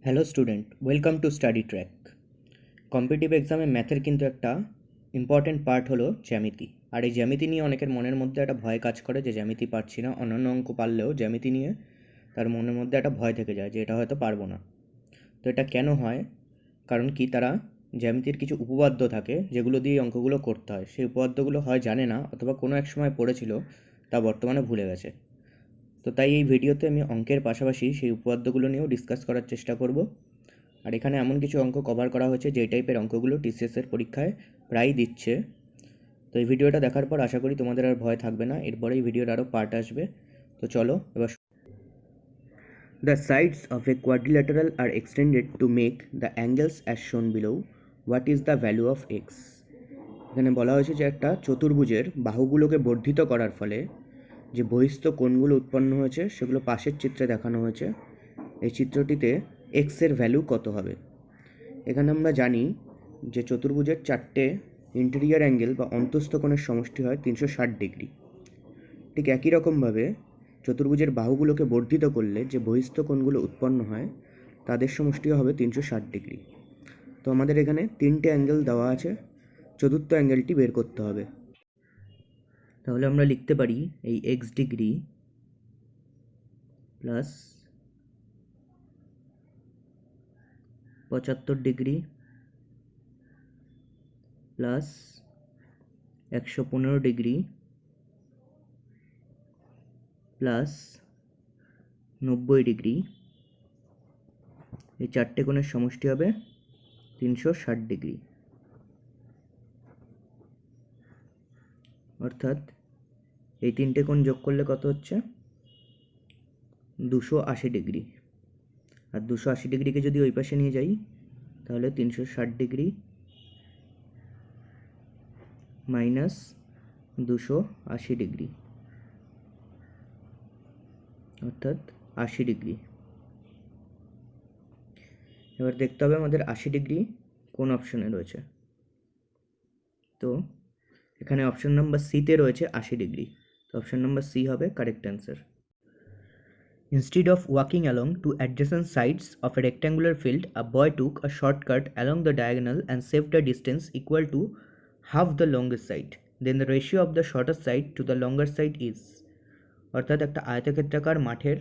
Hello student, welcome to study track. Competitive এক্সামে ম্যাথের কিন্তু একটা ইম্পর্টেন্ট পার্ট হলো জ্যামিতি। আর এই জ্যামিতি নিয়ে অনেকের মনের মধ্যে একটা ভয় কাজ করে যে জ্যামিতি পারছি না। অন্যান্য অঙ্ক পারলেও জ্যামিতি নিয়ে তার মনের মধ্যে একটা ভয় থেকে যায় যে এটা হয়তো পারবো না। তো এটা কেন হয়? কারণ কি, তারা জ্যামিতির কিছু উপপাদ্য থাকে যেগুলো দিয়ে অঙ্কগুলো করতে হয়, সেই উপপাদ্যগুলো হয় জানে না, অথবা কোনো এক সময় পড়েছিল তা বর্তমানে ভুলে গেছে। তো তাই এই ভিডিওতে আমি অঙ্কের পাশাপাশি সেই উপপাদ্যগুলো নিয়েও ডিসকাস করার চেষ্টা করব। আর এখানে এমন কিছু অঙ্ক কভার করা হয়েছে যে টাইপের অঙ্কগুলো টিসিএসের পরীক্ষায় প্রায়ই দিচ্ছে। তো এই ভিডিওটা দেখার পর আশা করি তোমাদের আর ভয় থাকবে না। এরপরে এই ভিডিওর আরও পার্ট আসবে। তো চলো এবার। The sides of a quadrilateral are extended to make the angles as shown below. What is the value of x? এখানে বলা হয়েছে যে একটা চতুর্ভুজের বাহুগুলোকে বর্ধিত করার ফলে যে বহিস্থ কোণগুলো উৎপন্ন হয়েছে সেগুলো পাশের চিত্রে দেখানো হয়েছে। এই চিত্রটিতে এক্সের ভ্যালু কত হবে? এখানে আমরা জানি যে চতুর্ভুজের চারটে ইন্টেরিয়ার অ্যাঙ্গেল বা অন্তঃস্থ কোণের সমষ্টি হয় 360 ডিগ্রি। ঠিক একই রকমভাবে চতুর্ভুজের বাহুগুলোকে বর্ধিত করলে যে বহিস্থ কোণগুলো উৎপন্ন হয় তাদের সমষ্টিও হবে 360 ডিগ্রি। তো আমাদের এখানে তিনটে অ্যাঙ্গেল দেওয়া আছে, চতুর্থ অ্যাঙ্গেলটি বের করতে হবে। তাহলে আমরা লিখতে পারি এই x degree plus 75 degree plus 115 degree plus 90 degree, এই চারটে কোণের সমষ্টি হবে 360 ডিগ্রি। অর্থাৎ এই তিনটে কোণ যোগ করলে কত হচ্ছে? 280 ডিগ্রি। আর 280 ডিগ্রিকে যদি ওই পাশে নিয়ে যাই তাহলে 360 ডিগ্রি মাইনাস 280 ডিগ্রি, অর্থাৎ 80 ডিগ্রি। এবার দেখতে হবে আমাদের 80 ডিগ্রি কোন অপশনে রয়েছে। তো এখানে অপশন নাম্বার সিতে রয়েছে 80 ডিগ্রি। তো অপশন নাম্বার সি হবে correct answer. Instead of walking along two adjacent sides of a rectangular field, a boy took a shortcut along the diagonal and saved a distance equal to half the longest side. Then the ratio of the shortest side to the longer side is. অর্থাৎ একটা আয়তক্ষেত্রাকার মাঠের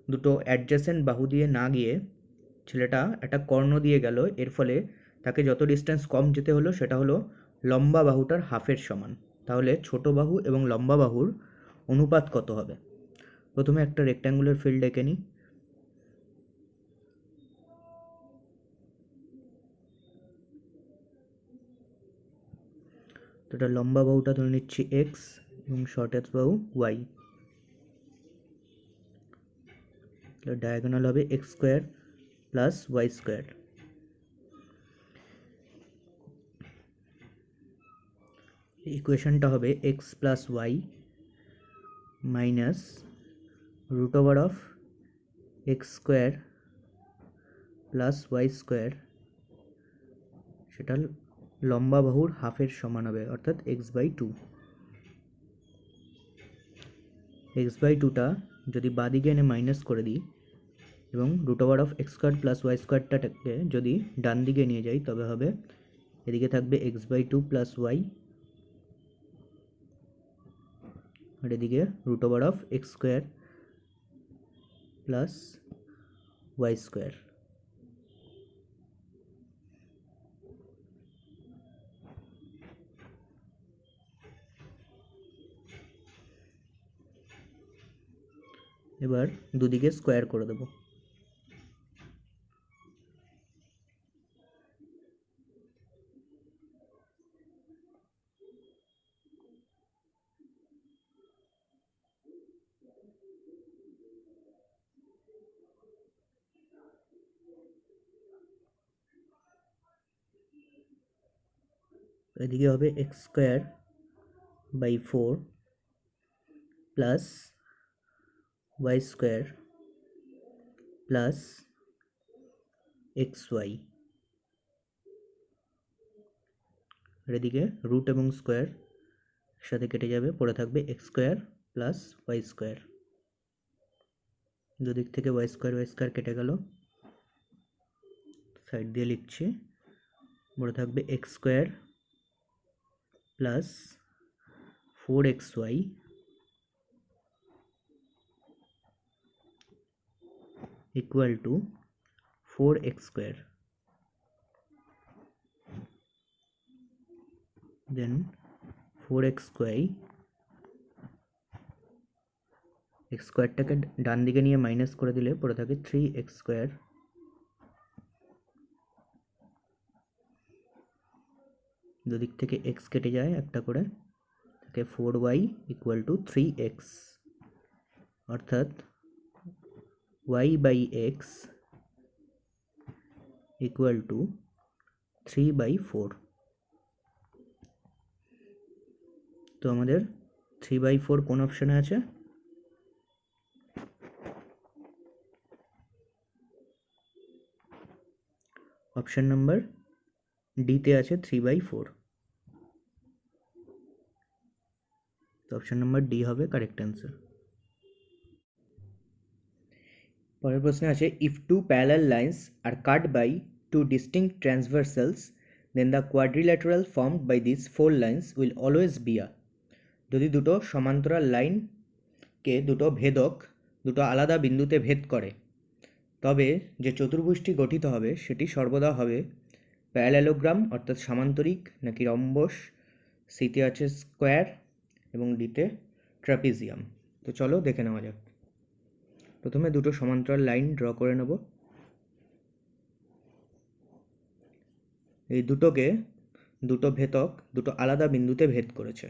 দুটো adjacent বাহু দিয়ে না গিয়ে ছেলেটা একটা কর্ণ দিয়ে গেল, এর ফলে তাকে যত ডিস্টেন্স কম যেতে হলো সেটা হলো লম্বা বাহুটার হাফের সমান। তাহলে ছোট বাহু এবং লম্বা বাহুর অনুপাত কত হবে? প্রথমে একটা রেক্ট্যাঙ্গুলার ফিল্ড এঁকে নিই। তো এটা লম্বা বাহুটা ধরে নিচ্ছি এক্স এবং শর্টেস্ট বাহু ওয়াই। তাহলে ডায়াগোনাল হবে x square plus y square. ইকুয়েশনটা হবে x plus y minus root over of x square plus y square, সেটা লম্বা বাহুর হাফের সমান হবে, অর্থাৎ x by two. X by টুটা যদি বাদিকে এনে মাইনাস করে দিই এবং root over of x square plus y স্কোয়ারটাকে যদি ডান দিকে নিয়ে যাই তবে হবে এদিকে থাকবে x by two plus y, আর এদিকে root over of x square plus y square. এবার দুদিকে স্কোয়ার করে দেবো। এদিকে হবে x square by 4 plus y square plus x y, আর এদিকে রুট এবং স্কোয়ার সাথে কেটে যাবে, পড়ে থাকবে x square plus y square. দুদিক থেকে ওয়াই স্কোয়ার কেটে গেল, সাইড দিয়ে লিখছি, বড় থাকবে x square plus 4xy equal to 4x square, then 4x square, x স্কোয়ারটাকে ডান দিকে নিয়ে মাইনাস করে দিলে পড়ে থাকে 3x স্কোয়ার দুদিক থেকে x কেটে যায় একটা করে, থাকে 4y ইকুয়াল টু 3x, অর্থাৎ y by x equal to 3/4। তো আমাদের 3/4 কোন অপশানে আছে? অপশান নাম্বার ডিতে আছে 3/4। তো অপশান নাম্বার ডি হবে কারেক্ট অ্যান্সার। পরের প্রশ্নে আছে, if two parallel lines are cut by two distinct transversals then the quadrilateral formed by this four lines will always be a. যদি দুটো সমান্তরাল লাইনকে দুটো ভেদক দুটো আলাদা বিন্দুতে ভেদ করে, তবে যে চতুর্ভুজটি গঠিত হবে সেটি সর্বদা হবে প্যারালেলোগ্রাম অর্থাৎ সামান্তরিক, নাকি রম্বস, সিতে আছে স্কোয়ার এবং ডিতে ট্রাপিজিয়াম। তো চলো দেখে নেওয়া যাক। প্রথমে দুটো সমান্তরাল লাইন ড্র করে নেব। এই দুটোকে দুটো ভেদক দুটো আলাদা বিন্দুতে ভেদ করেছে।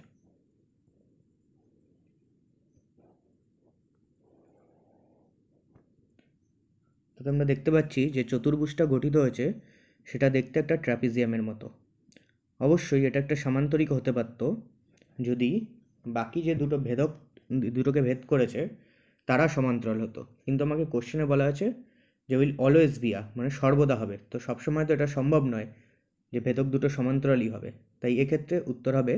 তো আমরা দেখতে পাচ্ছি যে চতুর্ভুজটা গঠিত হয়েছে সেটা দেখতে একটা ট্রাপিজিয়ামের মতো। অবশ্যই এটা একটা সামান্তরিক হতে পারত যদি বাকি যে দুটো ভেদক দুটোকে ভেদ করেছে তারা সমান্তরাল হতো, কিন্তু আমাকে কোশ্চেনে বলা আছে যে উইল অলওয়েজ বি আ, মানে সর্বদা হবে। তো সবসময় তো এটা সম্ভব নয় যে ভেদক দুটো সমান্তরালই হবে, তাই এক্ষেত্রে উত্তর হবে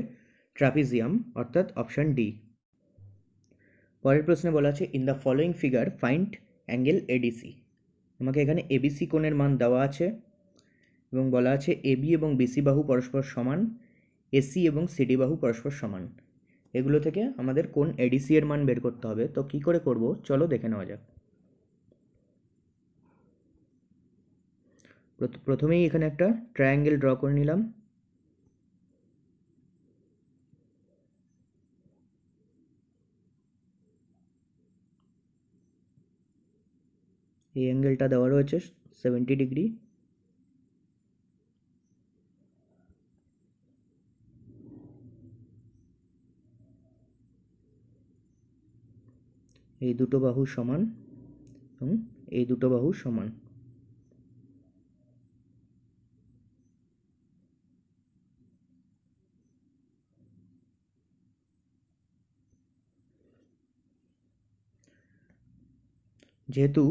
ট্রাপিজিয়াম অর্থাৎ অপশান ডি। পরের প্রশ্নে বলা আছে, in the following figure find angle ADC. আমাকে এখানে এবিসি কোণের মান দেওয়া আছে এবং বলা আছে এবি এবং বিসি বাহু পরস্পর সমান, এসি এবং সিডি বাহু পরস্পর সমান। এগুলো থেকে আমাদের কোণ এডিসি এর মান বের করতে হবে। তো কি করে করব চলো দেখে নেওয়া যাক। প্রথমেই এখানে একটা ট্রায়াঙ্গেল ড্র করে নিলাম। এই অ্যাঙ্গেলটা দেওয়া রয়েছে 70 ডিগ্রি। এই দুটো বাহু সমান এবং এই দুটো বাহু সমান। যেহেতু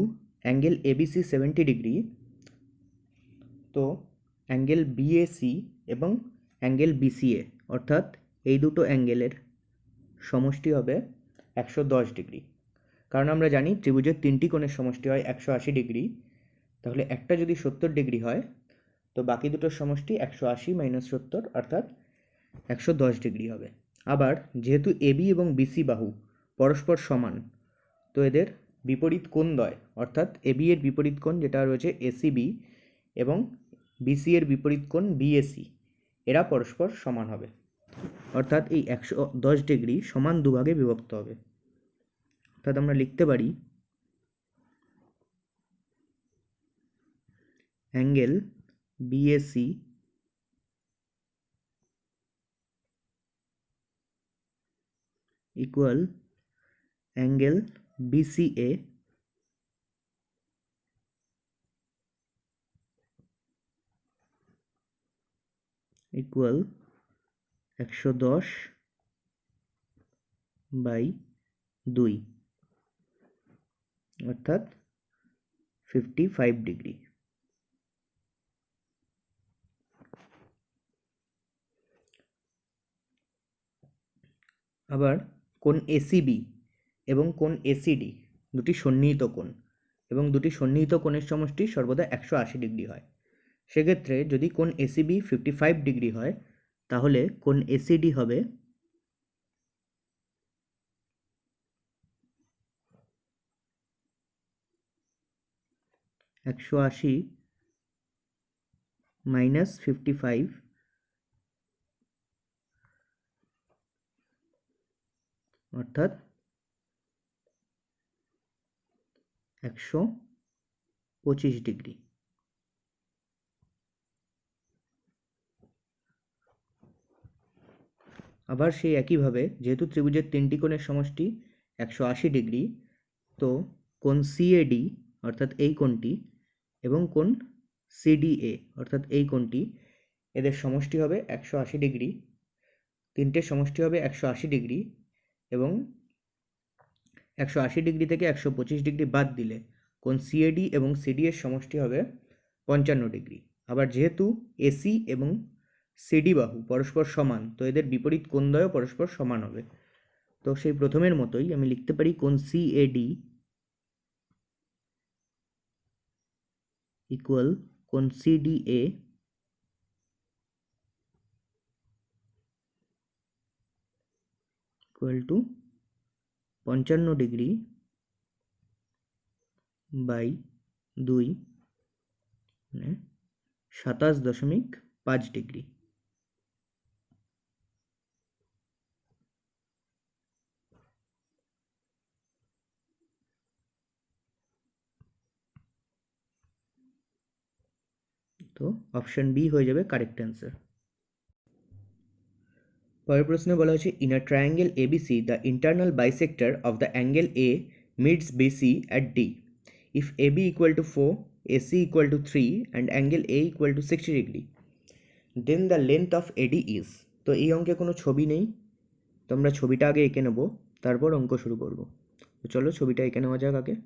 অ্যাঙ্গেল এবিসি 70 ডিগ্রি, তো অ্যাঙ্গেল বিএসি এবং অ্যাঙ্গেল বিসিএ অর্থাৎ এই দুটো অ্যাঙ্গেলের সমষ্টি হবে 110 ডিগ্রি। কারণ আমরা জানি ত্রিভুজের তিনটি কোণের সমষ্টি হয় 180 ডিগ্রি, তাহলে একটা যদি 70 ডিগ্রি হয় তো বাকি দুটোর সমষ্টি 180 - 70 অর্থাৎ 110 ডিগ্রি হবে। আবার যেহেতু এবি এবং বিসি বাহু পরস্পর সমান, তো এদের বিপরীত কোণদ্বয় অর্থাৎ এবি এর বিপরীত কোণ যেটা রয়েছে এসিবি এবং বিসি এর বিপরীত কোণ বিএসি, এরা পরস্পর সমান হবে, অর্থাৎ এই 110 ডিগ্রি সমান দুভাগে বিভক্ত হবে। অর্থাৎ আমরা লিখতে পারি angle BAC equal angle BCA equal 110/2 অর্থাৎ 55 ডিগ্রি। আবার কোণ এসিবি এবং কোণ এসিডি দুটি সন্নিহিত কোণ এবং দুটি সন্নিহিত কোণের সমষ্টি সর্বদা 180 ডিগ্রি হয়। সেক্ষেত্রে যদি কোণ এসিবি 55 ডিগ্রি হয় তাহলে কোণ এসিডি হবে 180 মাইনাস 55 অর্থাৎ 125 ডিগ্রি। আবার সেই একইভাবে যেহেতু ত্রিভুজের তিনটি কোণের সমষ্টি 180 ডিগ্রি, তো কোণ সিএডি অর্থাৎ এই কোণটি এবং কোণ সিডিএ অর্থাৎ এই কোণটি, এদের সমষ্টি হবে 180 ডিগ্রি। তিনটের সমষ্টি হবে 180 ডিগ্রি এবং 180 ডিগ্রি থেকে 125 ডিগ্রি বাদ দিলে কোণ সিএডি এবং সিডি এর সমষ্টি হবে 55 ডিগ্রি। আবার যেহেতু এসি এবং সিডি বাহু পরস্পর সমান, তো এদের বিপরীত কোণদ্বয়ও পরস্পর সমান হবে। তো সেই প্রথমের মতোই আমি লিখতে পারি কোণ সিএডি ইকুয়াল কোণ CDA equal to 55 degree by 2 মানে 27.5 ডিগ্রি। তো অপশন বি হয়ে যাবে কারেক্ট অ্যান্সার। পরের প্রশ্নে বলা হয়েছে in a triangle ABC the internal bisector of the angle A meets BC at D if AB equal to 4, AC equal to 3 and angle A equal to 60 degree, then the length of AD is. তো এই অঙ্কে কোনো ছবি নেই, তো আমরা ছবিটা আগে এঁকে নেব, তারপর অঙ্ক শুরু করব। তো চলো ছবিটা এঁকে নেওয়া যাক আগে।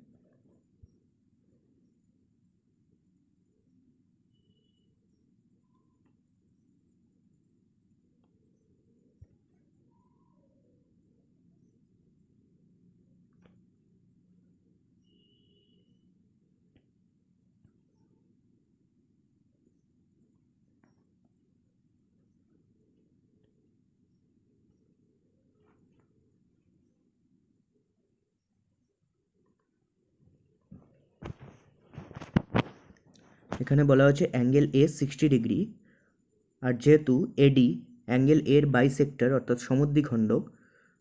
এখানে বলা হচ্ছে অ্যাঙ্গেল এ 60 ডিগ্রি, আর যেহেতু এডি অ্যাঙ্গেল এর বাইসেক্টর অর্থাৎ সমদ্বিখণ্ডক,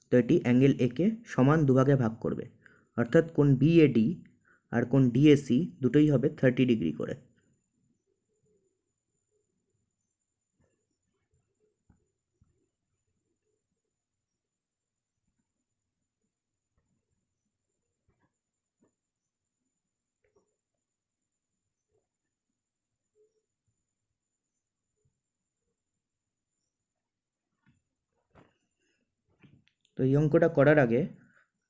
তো এটি অ্যাঙ্গেল একে সমান দুভাগে ভাগ করবে, অর্থাৎ কোণ বিএডি আর কোণ ডিএসি দুটোই হবে 30 ডিগ্রি করে। তো এই অঙ্কটা করার আগে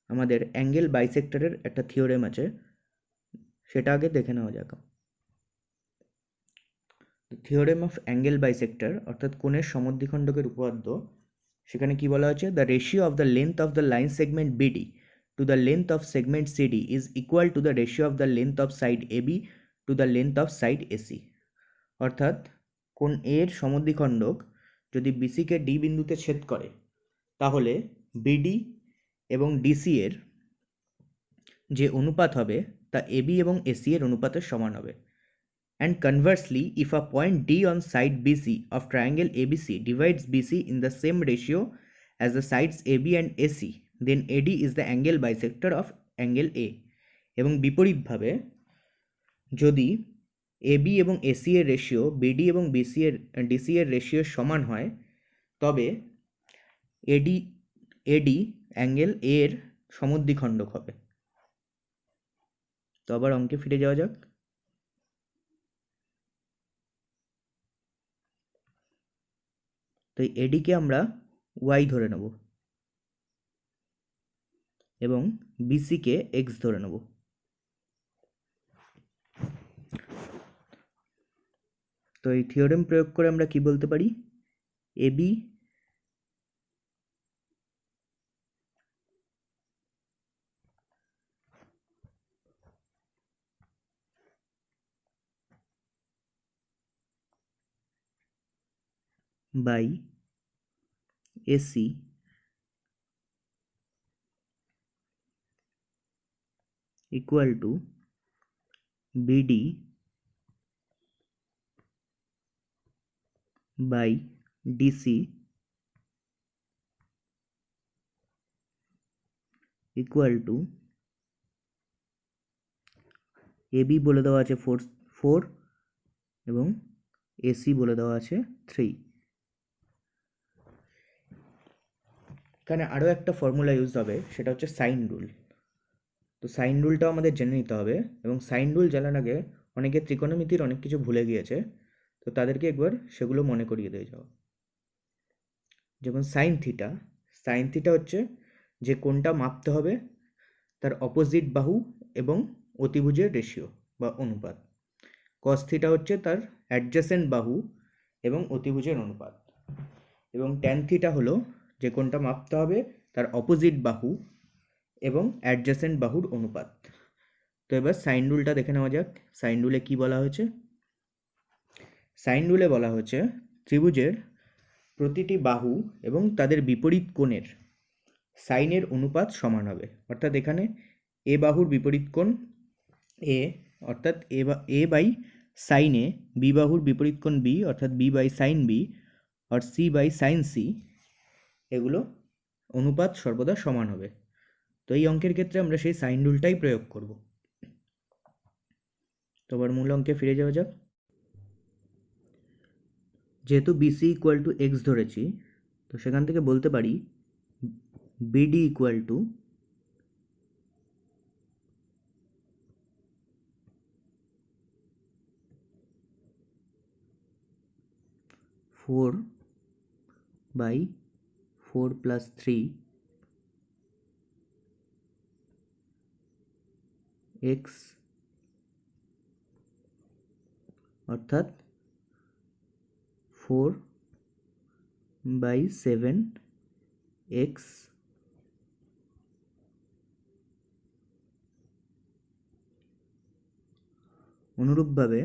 আমাদের অ্যাঙ্গেল বাইসেক্টরের একটা থিওরেম আছে, সেটা আগে দেখে নেওয়া যাক। থিওরেম অফ অ্যাঙ্গেল বাইসেক্টর অর্থাৎ কোণের সমদ্বিখণ্ডকের উপপাদ্য, সেখানে কি বলা হচ্ছে, the ratio of the length of the line segment BD to the length of segment CD is equal to the ratio of the length of side AB to the length of side AC. অর্থাৎ কোণ এর সমদ্বিখণ্ডক যদি বিসিকে D বিন্দুতে ছেদ করে, তাহলে BD এবং DC এর যে অনুপাত হবে তা এবি এবং এসি এর অনুপাতের সমান হবে। And conversely, if a point D on side BC of triangle ABC divides BC in the same ratio as the sides AB and AC, then AD is the angle bisector of angle A. এবং বিপরীতভাবে যদি AB এবং AC এর ratio BD এবং DC এর রেশিওর সমান হয়, তবে AD angle A এর সমদ্বিখণ্ডক হবে। তো আবার অঙ্কে ফিরে যাওয়া যাক। তো এডিকে আমরা ওয়াই ধরে নেব এবং বিসিকে এক্স ধরে নেব। তো এই থিওরেম প্রয়োগ করে আমরা কি বলতে পারি, AB by AC equal to BD by DC equal to AB বলে দেওয়া আছে 4 এবং এসি বলে দেওয়া আছে 3। এখানে আরও একটা ফর্মুলা ইউজ হবে, সেটা হচ্ছে সাইন রুল। তো সাইন রুলটাও আমাদের জেনে নিতে হবে, এবং সাইন রুল জানার আগে অনেকে ত্রিকোণমিতির অনেক কিছু ভুলে গিয়েছে, তো তাদেরকে একবার সেগুলো মনে করিয়ে দিয়ে যাও। যেমন সাইন থিটা হচ্ছে যে কোণটা মাপতে হবে তার অপোজিট বাহু এবং অতিভুজের রেশিও বা অনুপাত। কস থিটা হচ্ছে তার অ্যাডজেসেন্ট বাহু এবং অতিভুজের অনুপাত। এবং ট্যান থিটা হলো যে কোণটা মাপতে হবে তার অপোজিট বাহু এবং অ্যাডজেসেন্ট বাহুর অনুপাত। তো এবার সাইন রুলটা দেখে নেওয়া যাক। সাইন রুলে কি বলা হয়েছে? সাইন রুলে বলা হয়েছে ত্রিভুজের প্রতিটি বাহু এবং তাদের বিপরীত কোণের সাইনের অনুপাত সমান হবে। অর্থাৎ এখানে এ বাহুর বিপরীত কোণ এ, অর্থাৎ A by sine A, B বাহুর বিপরীত কোণ বি অর্থাৎ বি বাই সাইন বি, আর সি বাই সাইন সি, এগুলো অনুপাত সর্বদা সমান হবে। তো এই অঙ্কের ক্ষেত্রে আমরা সেই সাইন রুলটাই প্রয়োগ করব। তো আবার মূল অঙ্কে ফিরে যাওয়া যাক। যেহেতু বিসি ইকুয়াল টু এক্স ধরেছি, তো সেখান থেকে বলতে পারি বিডি ইকুয়াল টু 4/4 + 3 এক্স, অর্থাৎ 4/7 এক্স অনুরূপভাবে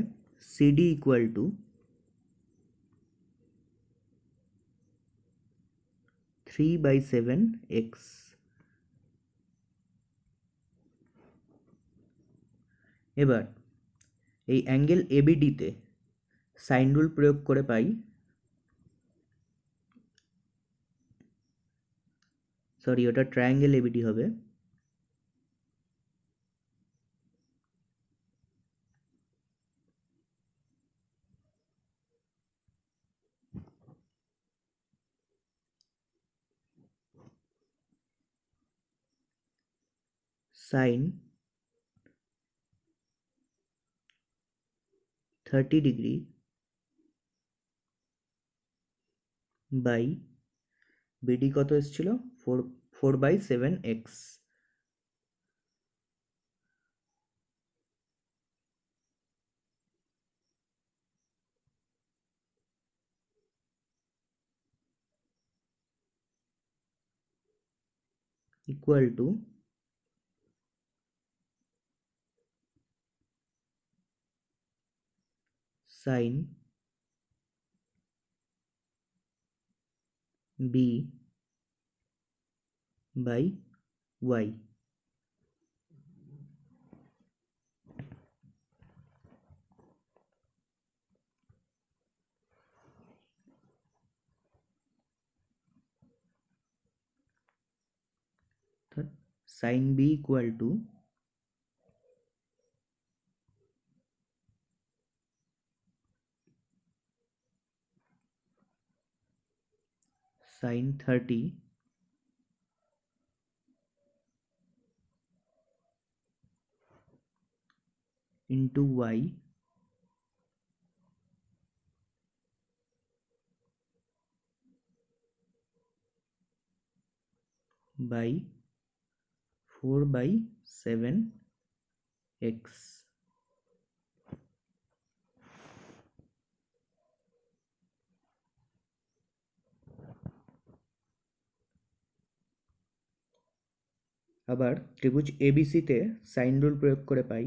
সিডি ইকুয়াল টু 3/7 এক্স। এবার এই অ্যাঙ্গেল এবিডিতে সাইন রুল প্রয়োগ করে পাই, সরি ওটা ট্রায়াঙ্গেল এবিডি হবে, সাইন 30 ডিগ্রি বাই বিডি কত এসেছিল 4/7 x. Equal to sine B by y. Sine B equal to sine 30 into y by 4/7 x. আবার ত্রিভুজ এবিসিতে সাইন রুল প্রয়োগ করে পাই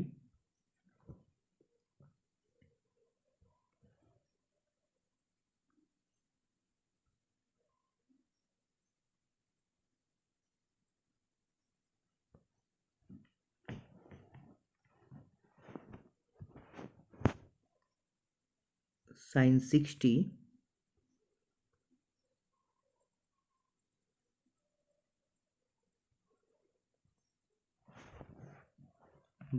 sin 60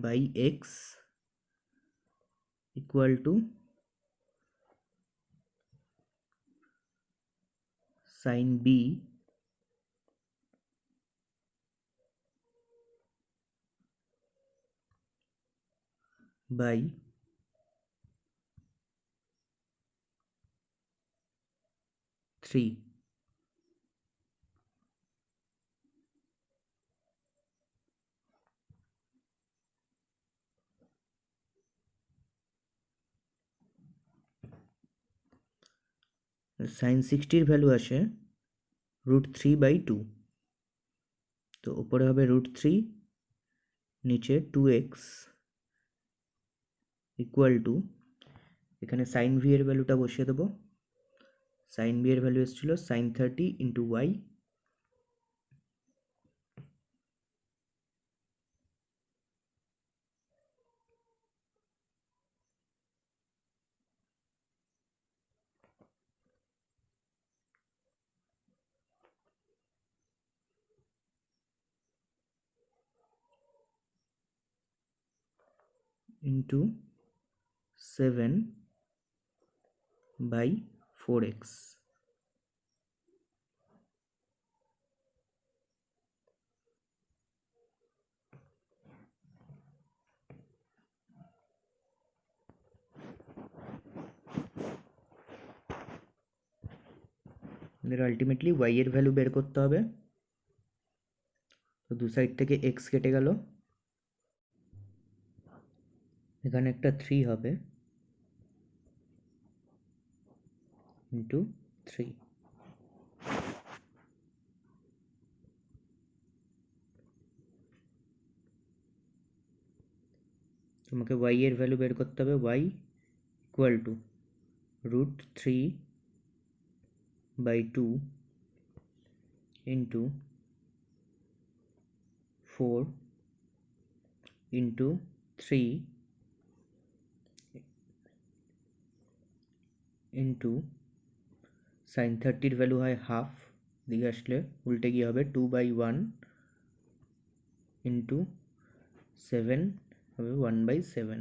by x equal to sin b by three. Sine 60 value আসে √3/2, তো উপরে হবে √3, নিচে 2x ইকুয়াল টু, এখানে সাইন ভি এর ভ্যালুটা বসিয়ে দেবো। সাইন ভি এর ভ্যালু এসেছিল sin 30 × y into 7/4x। আমাদের আলটিমেটলি y এর ভ্যালু বের করতে হবে, তো দু সাইড থেকে x কেটে গেল, এখানে একটা 3 হবে ইন্টু 3। তোমাকে y এর ভ্যালু বের করতে হবে, y equal to √3/2 into 4 into 3 into sine 30-র ভ্যালু হয় হাফ, দিকে আসলে উল্টে গিয়ে হবে 2/1 ইন্টু 7 হবে 1/7।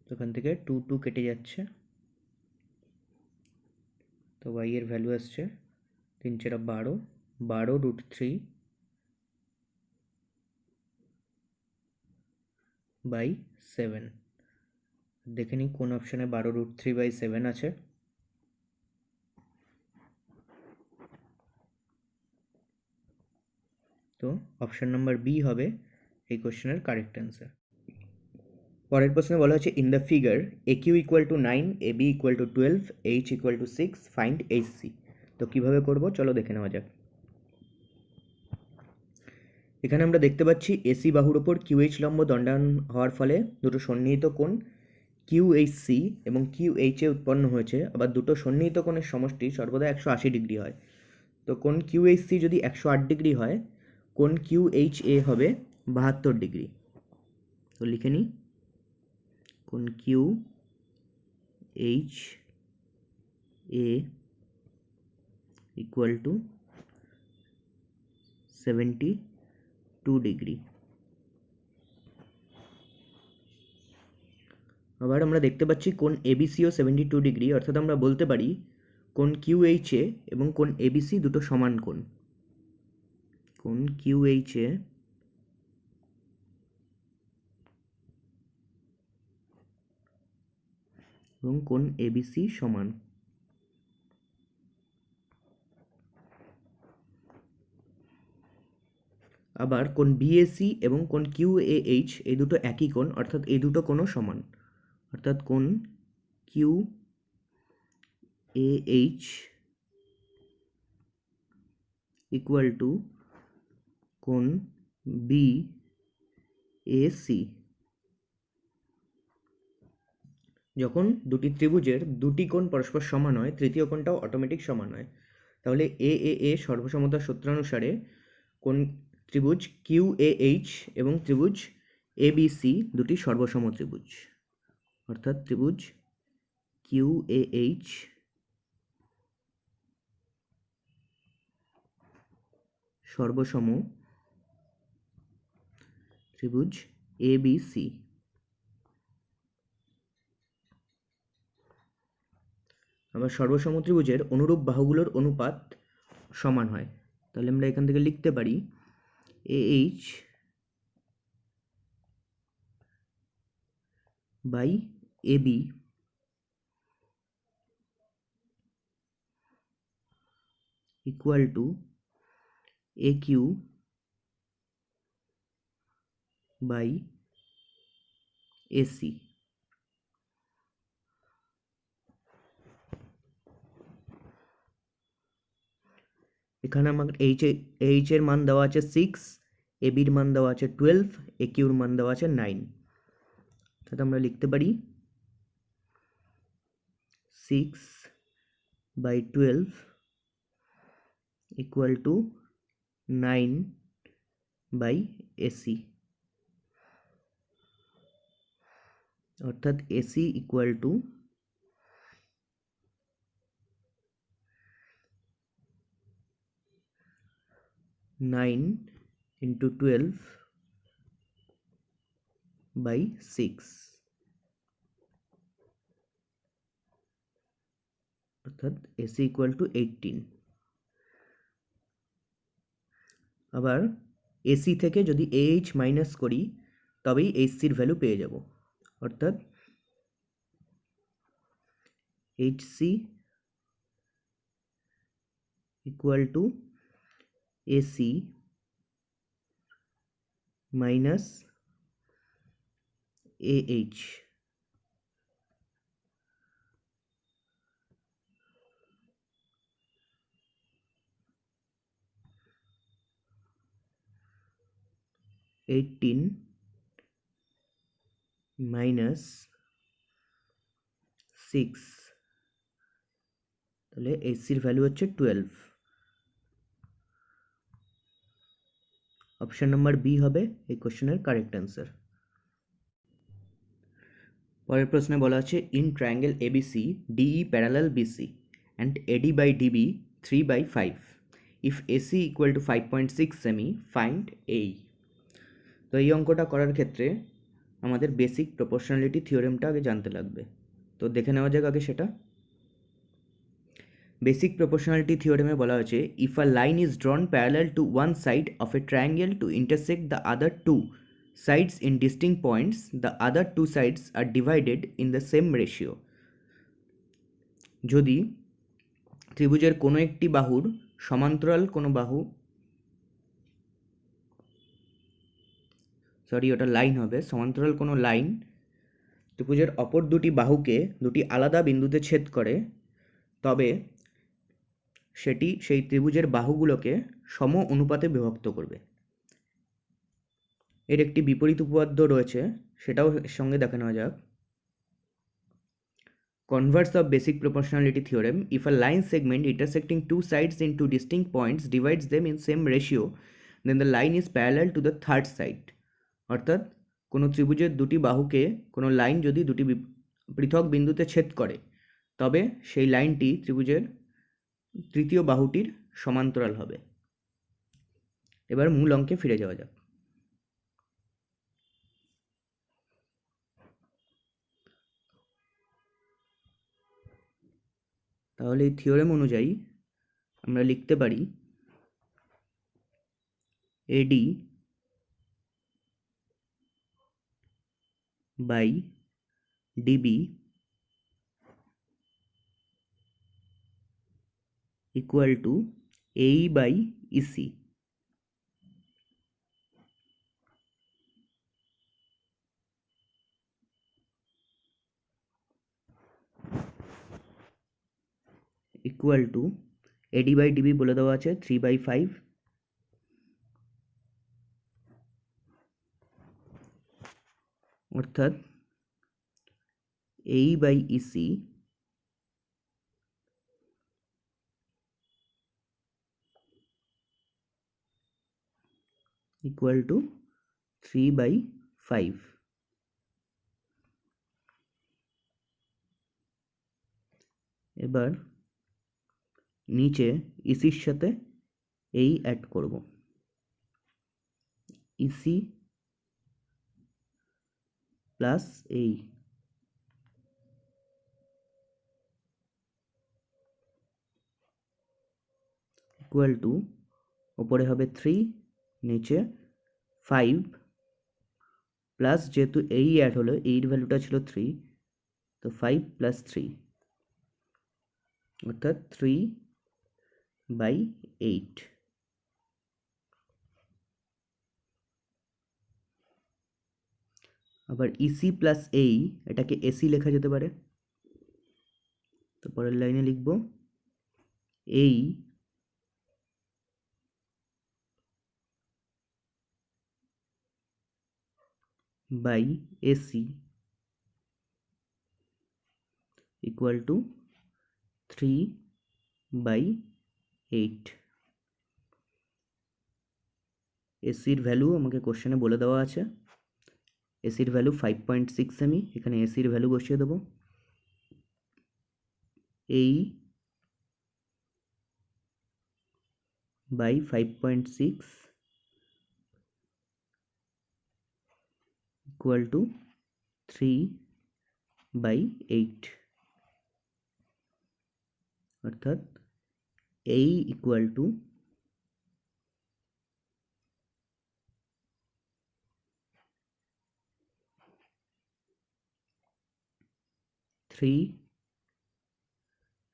তো এখান থেকে 2 কেটে যাচ্ছে, তো y এর ভ্যালু আসছে 3 × 4 √3/7। দেখে নিই কোন অপশানে 12√3/7 আছে। তো অপশান নাম্বার বি হবে এই কোশ্চেনের কারেক্ট অ্যান্সার। পরের প্রশ্নে বলা হচ্ছে in the figure AQ = 9, AB = 12, H = 6, find HC। তো কিভাবে করব চলো দেখে নেওয়া যাক। এখানে আমরা দেখতে পাচ্ছি AC বাহুর ওপর QH লম্ব দণ্ডায়মান হওয়ার ফলে দুটো সন্নিহিত কোণ QHC এবং QHA উৎপন্ন হয়েছে। আবার দুটো সন্নিহিত কোণের সমষ্টি সর্বদা 180 ডিগ্রি হয়। তো কোণ QHC যদি 108 ডিগ্রি হয়, কোণ QHA হবে 72 ডিগ্রি। তো লিখে নিই, কোণ QHA ইকুয়াল টু 72 ডিগ্রি। আবার আমরা দেখতে পাচ্ছি কোণ ABCও 72 ডিগ্রি, অর্থাৎ আমরা বলতে পারি কোণ QHA এবং কোণ ABC দুটো সমান কোণ। কোণ QHA এবং কোণ ABC সমান। আবার কোণ BAC এবং কোণ QAH এই দুটো একই কোণ, অর্থাৎ এই দুটো কোণও সমান। অর্থাৎ কোণ QAH ইকুয়াল টু কোণ BAC। যখন দুটি ত্রিভুজের দুটি কোণ পরস্পর সমান হয়, তৃতীয় কোণটাও অটোমেটিক সমান হয়। তাহলে AAA সর্বসমতার সূত্রানুসারে কোণ ত্রিভুজ QAH এবং ত্রিভুজ ABC দুটি সর্বসম ত্রিভুজ, অর্থাৎ ত্রিভুজ QAH সর্বসম ত্রিভুজ ABC। আবার সর্বসম ত্রিভুজের অনুরূপ বাহুগুলোর অনুপাত সমান হয়। তাহলে আমরা এখান থেকে লিখতে পারি AH by AB equal to AQ by AC। এখানে আমার এইচ এর মান দেওয়া আছে 6, এবির মান দেওয়া আছে 12, একিউর মান দেওয়া আছে 9। তাহলে আমরা লিখতে পারি 6/12 ইকুয়াল টু 9/AC, অর্থাৎ AC ইকুয়াল টু 9 into 12/6, অর্থাৎ AC ইকুয়াল টু 18। আবার AC থেকে যদি AH মাইনাস করি তবেই HCর ভ্যালু পেয়ে যাব, অর্থাৎ HC equal to AC minus AH। Eighteen minus 6, তাহলে HCর ভ্যালু হচ্ছে 12। অপশন নাম্বার বি হবে এই কোশ্চেনের কারেক্ট অ্যান্সার। পরের প্রশ্নে বলা আছে in triangle ABC DE parallel BC and AD by DB 3/5 if AC equal to 5.6 সেমি ফাইন্ড AE। তো এই অঙ্কটা করার ক্ষেত্রে আমাদের বেসিক প্রপোর্শনালিটি থিওরেমটা আগে জানতে লাগবে। তো দেখে নেওয়া যাক আগে সেটা। বেসিক প্রপোর্শনালিটি থিওরেমে বলা হয়েছে if a line is drawn parallel to one side of a triangle to intersect the other two sides in distinct points, the other two sides are divided in the same ratio. যদি ত্রিভুজের কোনো একটি বাহুর সমান্তরাল কোনো বাহু, ওটা line হবে, সমান্তরাল কোনো লাইন ত্রিভুজের অপর দুটি বাহুকে দুটি আলাদা বিন্দুতে ছেদ করে, তবে সেটি সেই ত্রিভুজের বাহুগুলোকে সম অনুপাতে বিভক্ত করবে। এর একটি বিপরীত উপপাদ্য রয়েছে, সেটাও এর সঙ্গে দেখে নেওয়া যাক। Converse of basic proportionality theorem, if a line segment intersecting two sides in two distinct points divides them in same ratio, then the line is parallel to the third side. অর্থাৎ কোনো ত্রিভুজের দুটি বাহুকে কোনো লাইন যদি দুটি পৃথক বিন্দুতে ছেদ করে, তবে সেই লাইনটি ত্রিভুজের তৃতীয় বাহুটির সমান্তরাল হবে। এবার মূল অঙ্কে ফিরে যাওয়া যাক। তাহলে এই থিওরেম অনুযায়ী আমরা লিখতে পারি AD by DB equal to AE by EC। Equal to AD by DB বলে দেওয়া আছে 3/5, অর্থাৎ AE বাই EC ইকুয়াল টু 3/5। এবার নিচে ইসির সাথে এই অ্যাড করব, ইসি প্লাস এই ইকুয়াল টু, ওপরে হবে 3, নিচে 5 প্লাস, যেহেতু এই অ্যাড হলো, এইর ভ্যালুটা ছিল 3, তো 5 প্লাস 3 অর্থাৎ 3/8। আবার ইসি প্লাস এই, এটাকে এসি লেখা যেতে পারে। তো পরের লাইনে লিখব এই বাই এসি ইকুয়াল টু 3/8। এসির ভ্যালু আমাকে কোশ্চেনে বলে দেওয়া আছে, এসির ভ্যালু 5.6 সেমি, এখানে এসির ভ্যালু বসিয়ে দেবো। এই বাই 5.6 ইকুয়াল টু 3/8, অর্থাৎ এই ইকুয়াল টু 3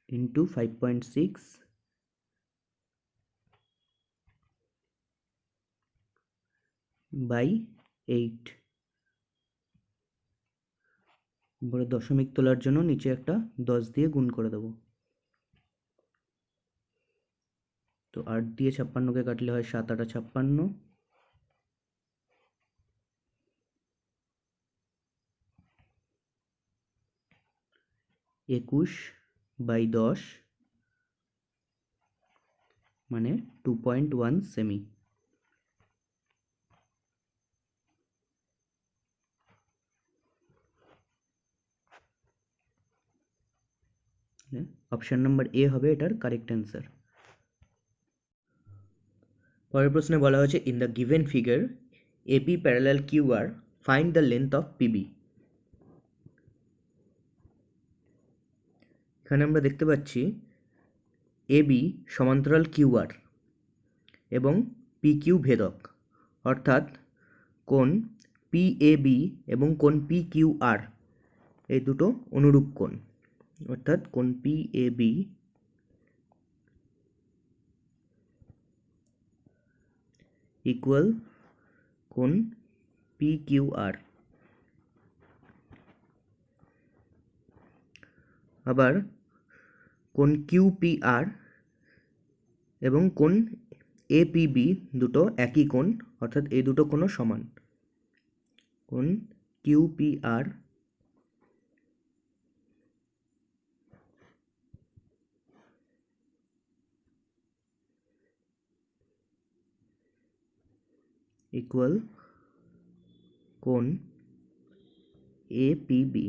into 5.6 by 8। উপরে দশমিক তোলার জন্য নিচে একটা 10 দিয়ে গুণ করে দেবো। তো 8 দিয়ে 56কে কাটলে হয় 7 8 56, 21/10 মানে 2.1 সেমি। অপশন নাম্বার এ হবে এটার কারেক্ট অ্যান্সার। পরের প্রশ্নে বলা হয়েছে in the given figure AB parallel QR find the length of PB. এখানে আমরা দেখতে পাচ্ছি এবি সমান্তরাল কিউআর এবং পিকিউ ভেদক, অর্থাৎ কোণ পিএবি এবং কোণ পিকিউআর এই দুটো অনুরূপ কোণ, অর্থাৎ কোণ পিএবি ইকুয়াল কোণ পিকিউআর। আবার কোণ কিউপিআর এবং কোণ এপিবি দুটো একই কোণ, অর্থাৎ এই দুটো কোণও সমান। কোণ কিউপিআর ইকুয়াল কোণ এপিবি।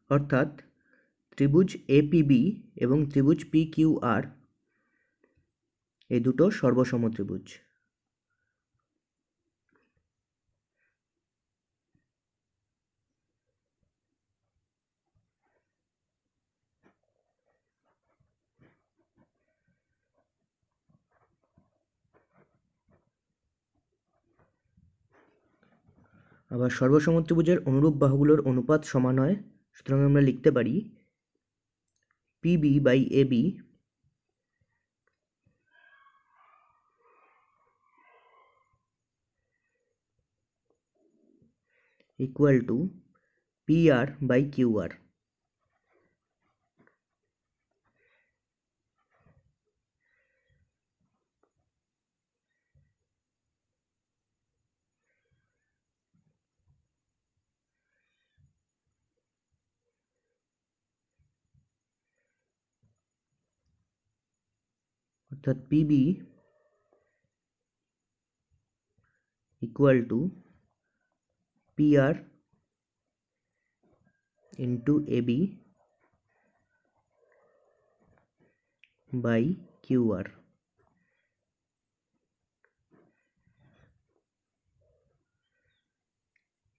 অর্থাৎ ত্রিভুজ এপিবি এবং ত্রিভুজ পিকিউআর এই দুটো সর্বসম ত্রিভুজ। আবার সর্বসম ত্রিভুজের অনুরূপ বাহুগুলোর অনুপাত সমান হয়, সুতরাং আমরা লিখতে পারি PB by AB equal to PR by QR. অর্থাৎ PB equal to PR into AB by QR.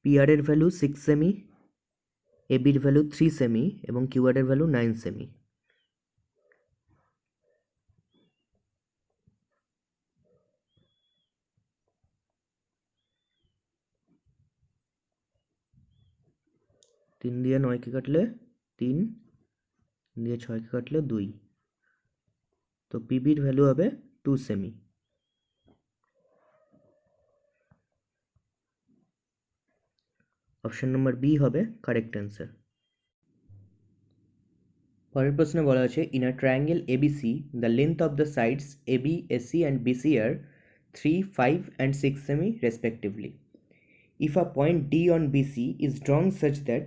PR এর ভ্যালু 6 সেমি, AB এর ভ্যালু 3 সেমি এবং QR এর ভ্যালু 9 সেমি। তিন দিয়ে 9 কে কাটলে 3, দিয়ে 6 কে কাটলে 2, তো পিবির ভ্যালু হবে 2 সেমি। অপশন নম্বর বি হবে কারেক্ট অ্যান্সার। পরের প্রশ্নে বলা আছে in a triangle ABC the length of the sides AB, AC and BC are 3, 5 and 6 semi respectively. If a point D on BC is drawn such that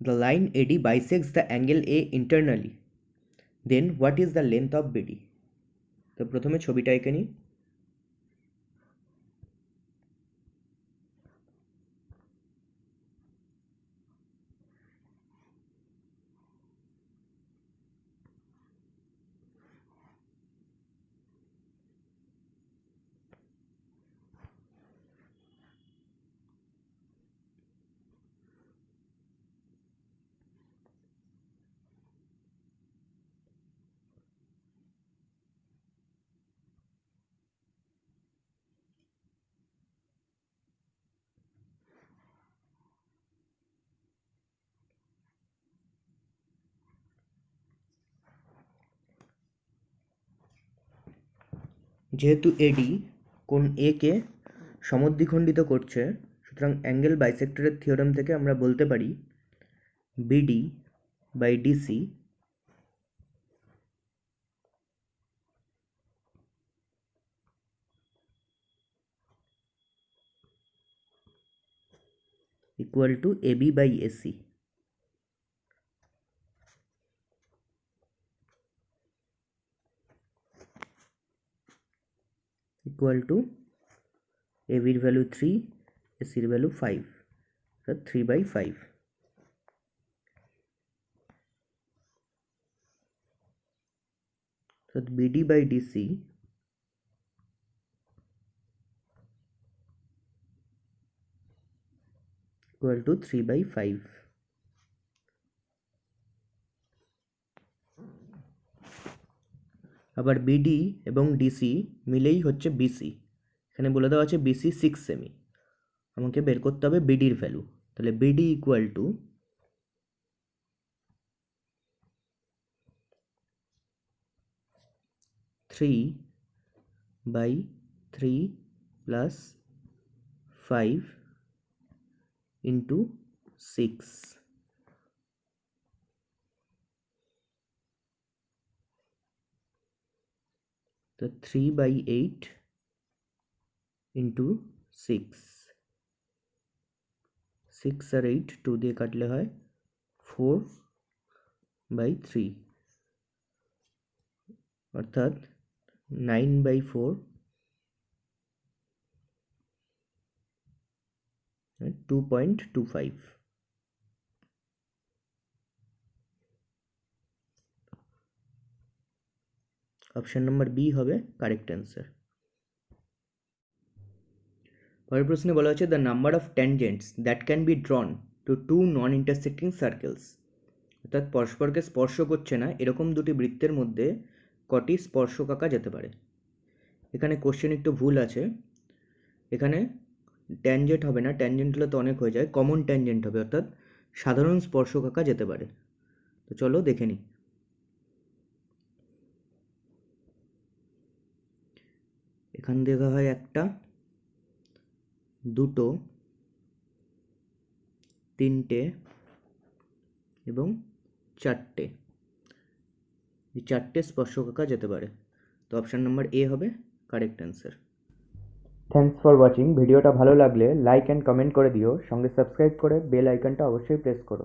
the line AD bisects the angle A internally, then what is the length of BD? তো প্রথমে ছবিটা এঁকে নিই। যেহেতু এডি কোণ এ কে সমদ্বিখণ্ডিত করছে, সুতরাং angle বাইসেক্টরের theorem থেকে আমরা বলতে পারি BD by DC equal to AB by AC. Equal to AB এর ভ্যালু 3, AC এর ভ্যালু 5, so 3 by 5. So BD by DC equal to 3 by 5. আবার বিডি এবং ডিসি মিলেই হচ্ছে বিসি। এখানে বলে দেওয়া আছে বিসি 6 সেমি, আমাকে বের করতে হবে বিডির ভ্যালু। তাহলে BD equal to 3 by 3 plus 5 into 6. তো 3 by 8 into 6, 6 আর 8 2 দিয়ে কাটলে হয় 4 by 3, অর্থাৎ 9 by 4, 2.25. অপশন নম্বর বি হবে কারেক্ট অ্যান্সার। পরের প্রশ্নে বলা হচ্ছে the number of tangents that can be drawn to two non intersecting circles, অর্থাৎ পরস্পরকে স্পর্শ করছে না এরকম দুটি বৃত্তের মধ্যে কটি স্পর্শক আঁকা যেতে পারে। এখানে কোশ্চেন একটু ভুল আছে, এখানে ট্যানজেন্ট হবে না, ট্যানজেন্ট হলে তো অনেক হয়ে যায়, কমন ট্যানজেন্ট হবে, অর্থাৎ সাধারণ স্পর্শক আঁকা যেতে পারে। তো চলো দেখে নিই। এখান দেখা হয় একটা, দুটো, তিনটে এবং চারটে, এই চারটে স্পর্শক আঁকা যেতে পারে। তো অপশান নাম্বার এ হবে correct answer. Thanks for watching. ভিডিওটা ভালো লাগলে লাইক অ্যান্ড কমেন্ট করে দিও, সঙ্গে সাবস্ক্রাইব করে বেল আইকনটা অবশ্যই প্রেস করো।